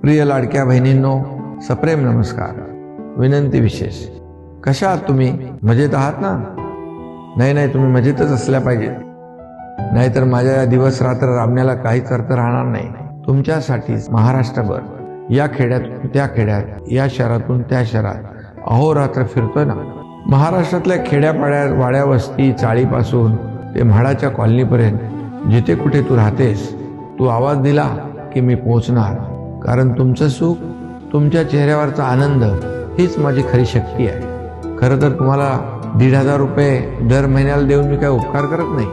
प्रिय लाडक्या बहिणींनो, सप्रेम नमस्कार. विनंती विशेष, कशा आहात तुम्ही? मजेत आहात ना? नाही, तुम्ही मजेतच असल्या पाहिजे, नाहीतर माझ्या या दिवस रात्र राबण्याला काहीच अर्थ राहणार नाही. तुमच्यासाठीच महाराष्ट्रभर, या खेड्यातून त्या खेड्यात, या शहरातून त्या शहरात अहोरात्र फिरतोय ना. महाराष्ट्रातल्या खेड्यापाड्या, वाड्या, वस्ती, चाळीपासून ते म्हाडाच्या कॉलनीपर्यंत जिथे कुठे तू राहतेस, तू आवाज दिला की मी पोहोचणार. कारण तुमचं सुख, तुमच्या चेहऱ्यावरचा आनंद हीच माझी खरी शक्ती आहे. खरं तर तुम्हाला 1,500 रुपये दर महिन्याला देऊन मी काय उपकार करत नाही.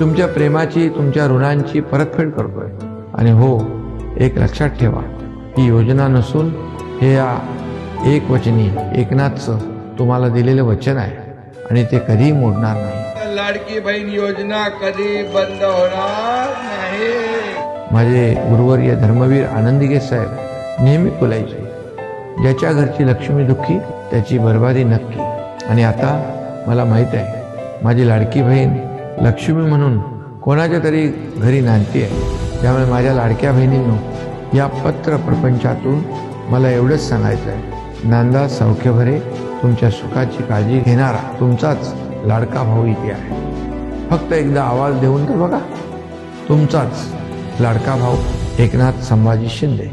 तुमच्या प्रेमाची, तुमच्या ऋणांची परतफेड करतोय. आणि हो, एक लक्षात ठेवा, ही योजना नसून हे या एकवचनी एकनाथचं तुम्हाला दिलेलं वचन आहे आणि ते कधीही मोडणार नाही. लाडकी बहीण योजना कधी बंद होणार नाही. माझे गुरुवर्य धर्मवीर आनंदीगे साहेब नेहमी बोलायचे, ज्याच्या घरची लक्ष्मी दुःखी त्याची बर्बादी नक्की. आणि आता मला माहीत आहे, माझी लाडकी बहीण लक्ष्मी म्हणून कोणाच्या तरी घरी नांदती आहे. त्यामुळे माझ्या लाडक्या बहिणींनो, या पत्र प्रपंचातून मला एवढंच सांगायचं आहे, नांदा सौख्यभरे. तुमच्या सुखाची काळजी घेणारा तुमचाच लाडका भाऊ इथे आहे. फक्त एकदा आवाज देऊन तर बघा. तुमचाच लाडका भाऊ एकनाथ संभाजी शिंदे.